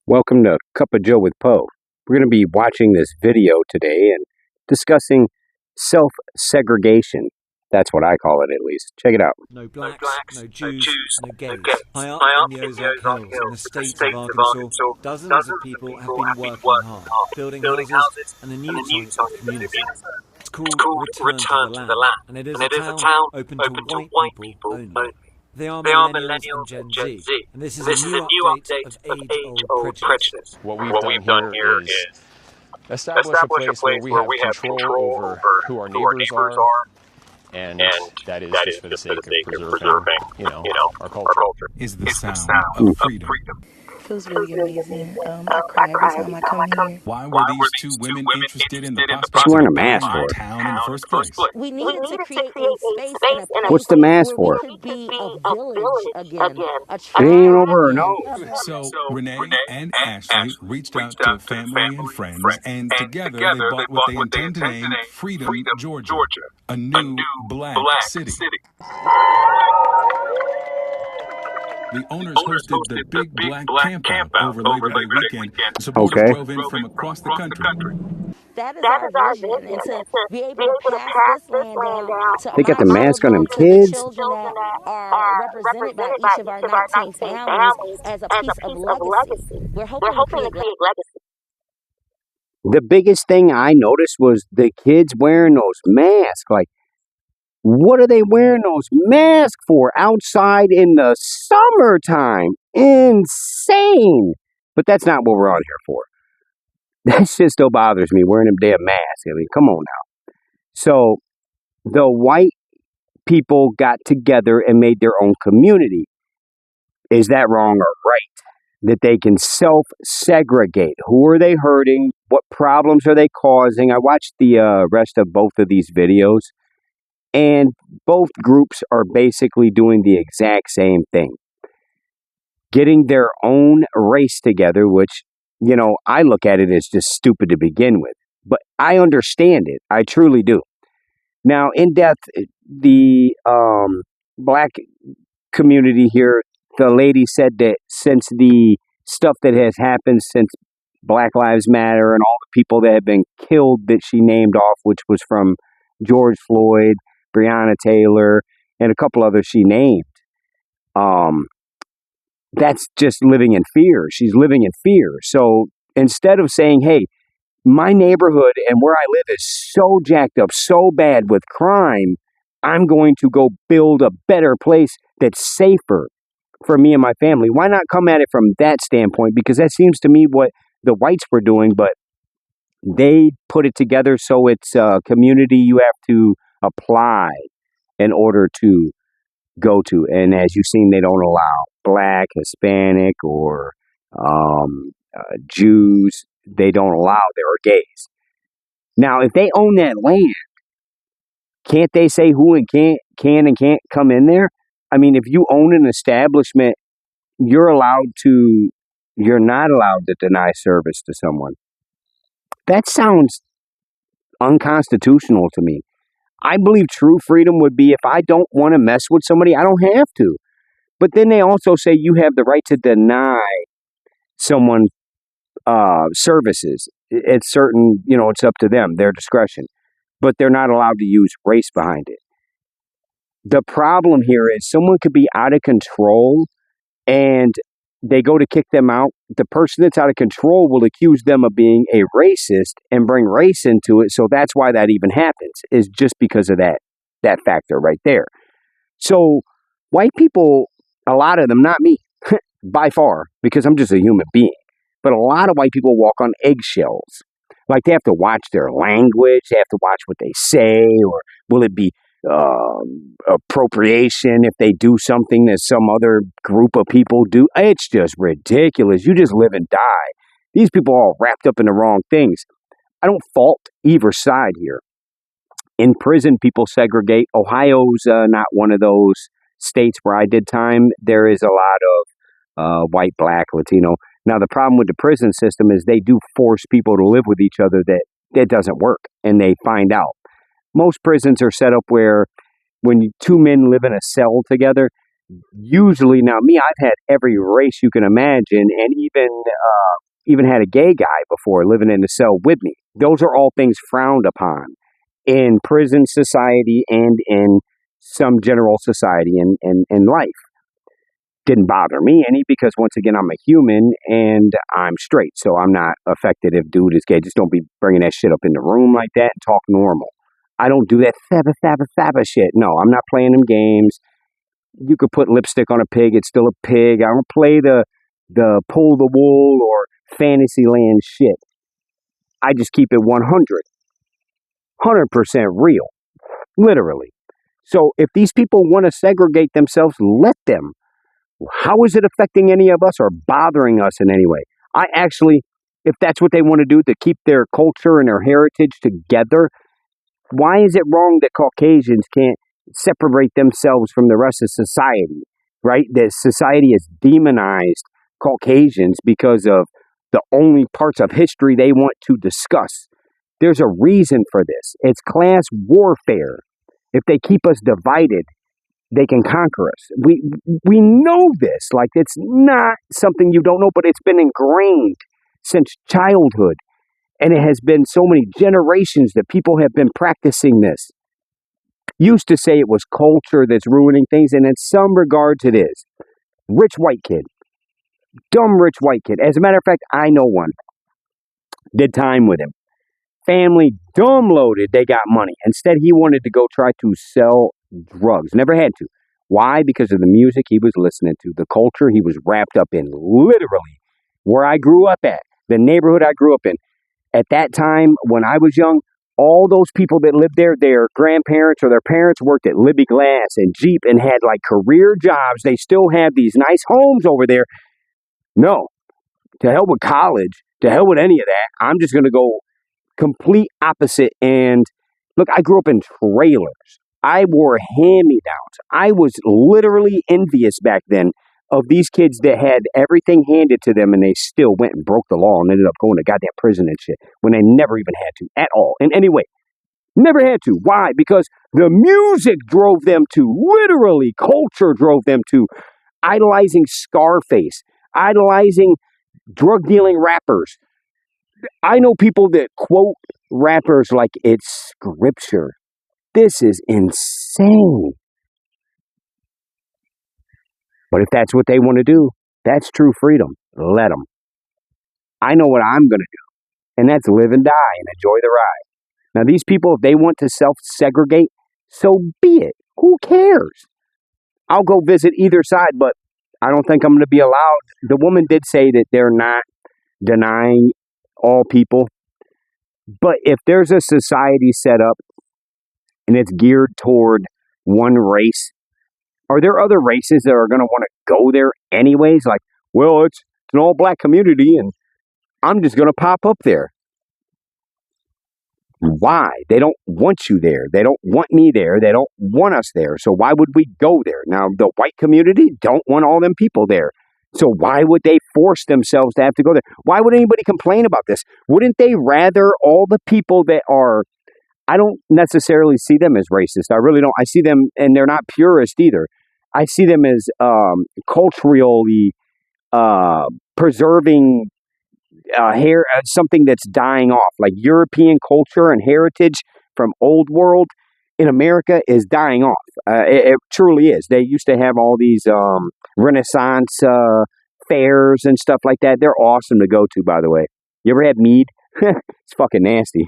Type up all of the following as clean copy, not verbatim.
Welcome to Cup of Joe with Poe. We're going to be watching this video today and discussing self-segregation. That's what I call it, at least. Check it out. No blacks, no Jews, no gays. High up in the Ozark Hills, in the state of Arkansas, dozens of people have been working hard, building houses and a new type of community. It's called Return to the Land, and it is a town open to white people only. They are millennials and Gen Z, and this is a new update of age-old prejudice. What we've done here is establish a place where we have control over who our neighbors are, and that is just for the sake of preserving, our culture. Is the sound of freedom. Feels really amazing. I cry every time I come here. Why were these two women interested in the She's prospect wearing of a mask buying for it. town in the first place? We needed to create a space and a place What's the mask where for? we could be a village again. A It ain't tribe over her again. nose. So Renee and Ashley reached out to family and friends, and together they bought what they intend to name Freedom, Georgia, a new black city. The owners hosted the Big Black Campout over Labor Day weekend. Supporters Okay. drove in from across the country. That is our vision, and to be able to pass this land down to They got the our mask on them children, to the kids. children that are represented by each of our 19 families as a piece of legacy. We're hoping to create legacy. The biggest thing I noticed was the kids wearing those masks. Like, what are they wearing those masks for outside in the summertime? Insane. But that's not what we're on here for. That shit still bothers me, wearing them damn masks. I mean, come on now. So, the white people got together and made their own community. Is that wrong or right? That they can self-segregate. Who are they hurting? What problems are they causing? I watched the rest of both of these videos, and both groups are basically doing the exact same thing. Getting their own race together, which, I look at it as just stupid to begin with. But I understand it. I truly do. Now, in depth, the black community here, the lady said that since the stuff that has happened since Black Lives Matter and all the people that have been killed that she named off, which was from George Floyd, Breonna Taylor, and a couple others she named, that's just living in fear. She's living in fear. So instead of saying, hey, my neighborhood and where I live is so jacked up, so bad with crime, I'm going to go build a better place that's safer for me and my family. Why not come at it from that standpoint? Because that seems to me what the whites were doing, but they put it together so it's a community you have to apply in order to go to. And as you've seen, they don't allow black, Hispanic, or Jews. They don't allow there or gays. Now, if they own that land, can't they say who and can and can't come in there? I mean, if you own an establishment, you're not allowed to deny service to someone. That sounds unconstitutional to me. I believe true freedom would be if I don't want to mess with somebody, I don't have to. But then they also say you have the right to deny someone services. It's certain, it's up to them, their discretion. But they're not allowed to use race behind it. The problem here is someone could be out of control and they go to kick them out. The person that's out of control will accuse them of being a racist and bring race into it. So that's why that even happens, is just because of that factor right there. So white people, a lot of them, not me, by far, because I'm just a human being, but a lot of white people walk on eggshells. Like they have to watch their language, they have to watch what they say, or will it be appropriation if they do something that some other group of people do? It's just ridiculous. You just live and die. These people are all wrapped up in the wrong things. I don't fault either side here. In prison, people segregate. Ohio's not one of those states where I did time. There is a lot of white, black, Latino. Now, the problem with the prison system is they do force people to live with each other that doesn't work, and they find out. Most prisons are set up where when two men live in a cell together, usually, now me, I've had every race you can imagine, and even had a gay guy before living in the cell with me. Those are all things frowned upon in prison society and in some general society in life. Didn't bother me any because once again I'm a human and I'm straight, so I'm not affected if dude is gay. Just don't be bringing that shit up in the room like that and talk normal. I don't do that fabba shit. No, I'm not playing them games. You could put lipstick on a pig, it's still a pig. I don't play the pull the wool or Fantasyland shit. I just keep it 100% real, literally. So if these people want to segregate themselves, let them. How is it affecting any of us or bothering us in any way? I actually, if that's what they want to do to keep their culture and their heritage together, why is it wrong that Caucasians can't separate themselves from the rest of society, right? That society has demonized Caucasians because of the only parts of history they want to discuss. There's a reason for this. It's class warfare. If they keep us divided, they can conquer us. We know this. Like, it's not something you don't know, but it's been ingrained since childhood. And it has been so many generations that people have been practicing this. Used to say it was culture that's ruining things, and in some regards it is. Rich white kid. Dumb rich white kid. As a matter of fact, I know one. Did time with him. Family dumb loaded, they got money. Instead, he wanted to go try to sell drugs. Never had to. Why? Because of the music he was listening to, the culture he was wrapped up in. Literally, where I grew up at, the neighborhood I grew up in. At that time, when I was young, all those people that lived there, their grandparents or their parents worked at Libby Glass and Jeep and had like career jobs. They still have these nice homes over there. No, to hell with college, to hell with any of that. I'm just going to go complete opposite. And look, I grew up in trailers. I wore hand-me-downs. I was literally envious back then of these kids that had everything handed to them and they still went and broke the law and ended up going to goddamn prison and shit when they never even had to at all. In any way. Never had to. Why? Because the music drove them to, literally, culture drove them to idolizing Scarface, idolizing drug-dealing rappers. I know people that quote rappers like it's scripture. This is insane. But if that's what they want to do, that's true freedom. Let them. I know what I'm going to do, and that's live and die and enjoy the ride. Now, these people, if they want to self-segregate, so be it. Who cares? I'll go visit either side, but I don't think I'm going to be allowed. The woman did say that they're not denying all people. But if there's a society set up and it's geared toward one race, are there other races that are going to want to go there anyways? Like, well, it's an all-black community, and I'm just going to pop up there. Why? They don't want you there. They don't want me there. They don't want us there. So why would we go there? Now, the white community don't want all them people there. So why would they force themselves to have to go there? Why would anybody complain about this? Wouldn't they rather all the people that are, I don't necessarily see them as racist. I really don't. I see them, and they're not purist either. I see them as culturally preserving something that's dying off, like European culture and heritage from old world in America is dying off. It truly is. They used to have all these Renaissance fairs and stuff like that. They're awesome to go to, by the way. You ever had mead? It's fucking nasty,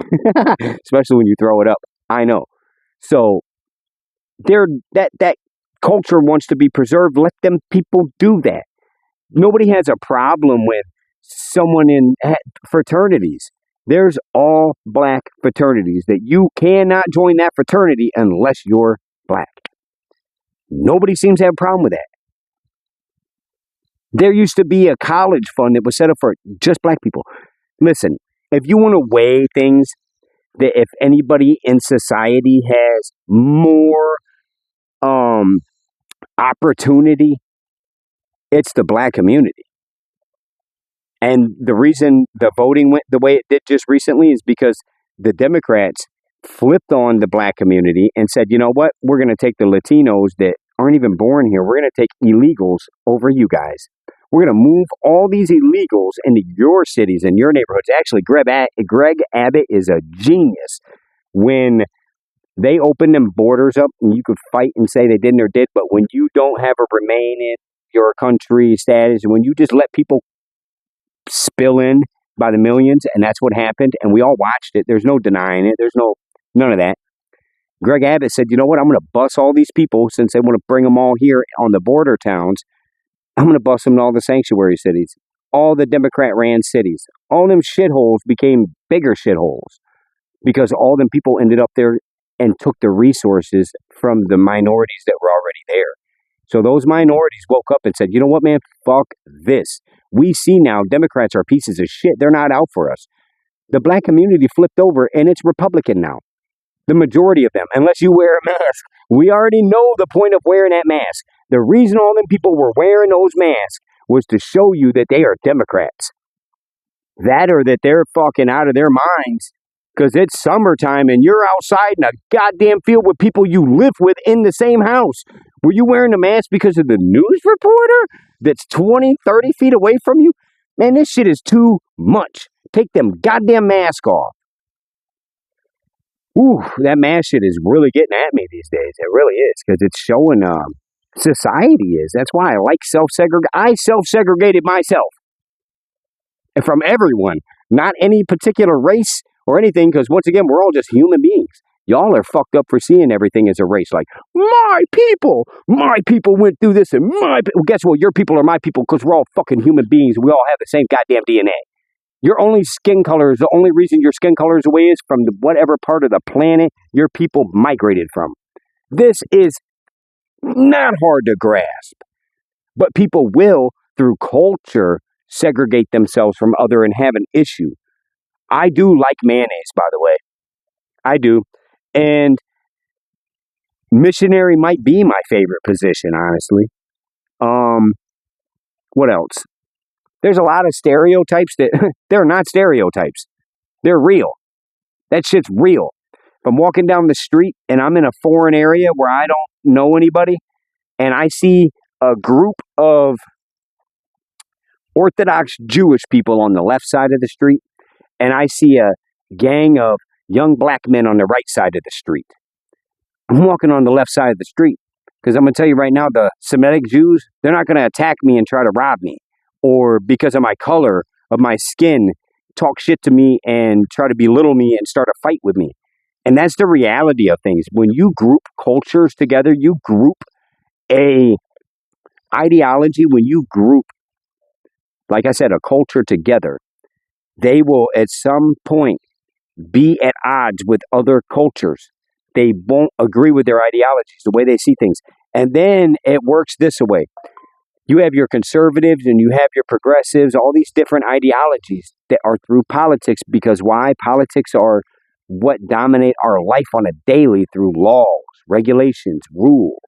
especially when you throw it up. I know. So that culture wants to be preserved. Let them people do that. Nobody has a problem with someone in fraternities. There's all black fraternities that you cannot join that fraternity unless you're black. Nobody seems to have a problem with that. There used to be a college fund that was set up for just black people. Listen, if you want to weigh things, that if anybody in society has more opportunity, it's the black community. And the reason the voting went the way it did just recently is because the Democrats flipped on the black community and said, you know what, we're going to take the Latinos that aren't even born here. We're going to take illegals over you guys. We're going to move all these illegals into your cities and your neighborhoods. Actually, Greg Abbott is a genius. When they open them borders up, and you could fight and say they didn't or did, but when you don't have a remain in your country status, when you just let people spill in by the millions, and that's what happened, and we all watched it. There's no denying it. There's none of that. Greg Abbott said, you know what? I'm going to bus all these people, since they want to bring them all here on the border towns. I'm going to bus them to all the sanctuary cities, all the Democrat-ran cities. All them shitholes became bigger shitholes because all them people ended up there and took the resources from the minorities that were already there. So those minorities woke up and said, you know what, man? Fuck this. We see now Democrats are pieces of shit. They're not out for us. The black community flipped over, and it's Republican now. The majority of them, unless you wear a mask. We already know the point of wearing that mask. The reason all them people were wearing those masks was to show you that they are Democrats. That or that they're fucking out of their minds because it's summertime and you're outside in a goddamn field with people you live with in the same house. Were you wearing a mask because of the news reporter that's 20, 30 feet away from you? Man, this shit is too much. Take them goddamn mask off. Ooh, that mask shit is really getting at me these days. It really is, because it's showing society is. That's why I like self-segregation. I self-segregated myself. And from everyone, not any particular race or anything, because once again, we're all just human beings. Y'all are fucked up for seeing everything as a race. Like, my people went through this, and well, guess what? Your people are my people, because we're all fucking human beings. We all have the same goddamn DNA. Your only skin color is the only reason your skin color is the way it is from whatever part of the planet your people migrated from. This is not hard to grasp, but people will, through culture, segregate themselves from other and have an issue. I do like mayonnaise, by the way. I do. And missionary might be my favorite position, honestly. What else? There's a lot of stereotypes that they're not stereotypes. They're real. That shit's real. If I'm walking down the street and I'm in a foreign area where I don't know anybody and I see a group of Orthodox Jewish people on the left side of the street and I see a gang of young black men on the right side of the street, I'm walking on the left side of the street because I'm going to tell you right now, the Semitic Jews, they're not going to attack me and try to rob me, or because of my color of my skin, talk shit to me and try to belittle me and start a fight with me. And that's the reality of things. When you group cultures together, you group a ideology, when you group, like I said, a culture together, they will at some point be at odds with other cultures. They won't agree with their ideologies, the way they see things. And then it works this way. You have your conservatives and you have your progressives, all these different ideologies that are through politics. Because why? Politics are what dominate our life on a daily through laws, regulations, rules.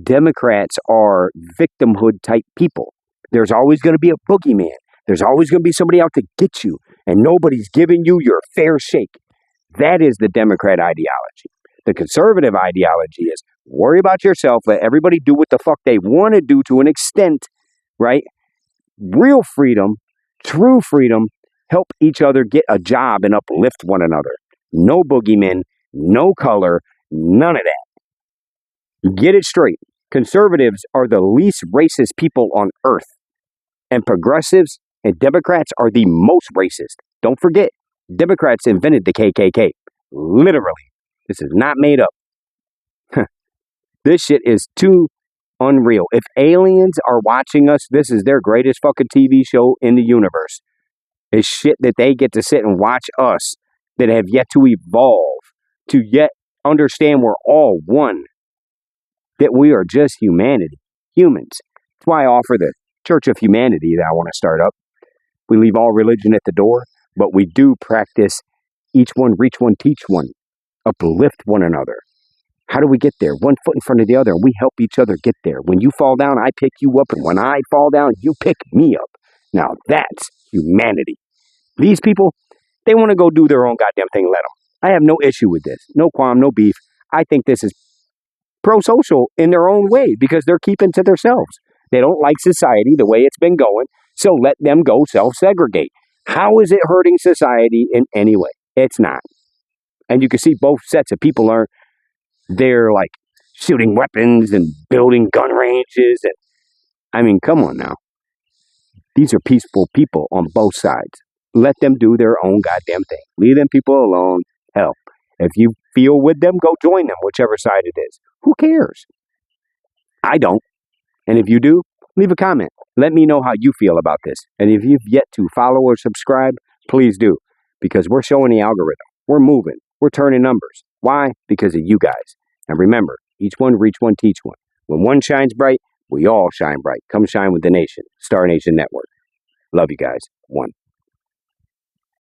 Democrats are victimhood type people. There's always going to be a boogeyman. There's always going to be somebody out to get you, and nobody's giving you your fair shake. That is the Democrat ideology. The conservative ideology is worry about yourself, let everybody do what the fuck they want to do to an extent, right? Real freedom, true freedom, help each other get a job and uplift one another. No boogeymen, no color, none of that. Get it straight. Conservatives are the least racist people on earth, and progressives and Democrats are the most racist. Don't forget, Democrats invented the KKK. Literally. This is not made up. This shit is too unreal. If aliens are watching us, this is their greatest fucking TV show in the universe. It's shit that they get to sit and watch us that have yet to evolve, to yet understand we're all one, that we are just humanity, humans. That's why I offer the Church of Humanity that I want to start up. We leave all religion at the door, but we do practice each one, reach one, teach one, uplift one another. How do we get there? One foot in front of the other, and we help each other get there. When you fall down, I pick you up, and when I fall down, you pick me up. Now that's humanity. These people, they want to go do their own goddamn thing, let them. I have no issue with this. No qualm, no beef. I think this is pro-social in their own way because they're keeping to themselves. They don't like society the way it's been going, so let them go self-segregate. How is it hurting society in any way? It's not. And you can see both sets of people they're like shooting weapons and building gun ranges. And I mean, come on now. These are peaceful people on both sides. Let them do their own goddamn thing. Leave them people alone. Hell, if you feel with them, go join them, whichever side it is. Who cares? I don't. And if you do, leave a comment. Let me know how you feel about this. And if you've yet to follow or subscribe, please do. Because we're showing the algorithm. We're moving. We're turning numbers. Why? Because of you guys. And remember, each one reach one, teach one. When one shines bright, we all shine bright. Come shine with the nation. Star Nation Network. Love you guys. One.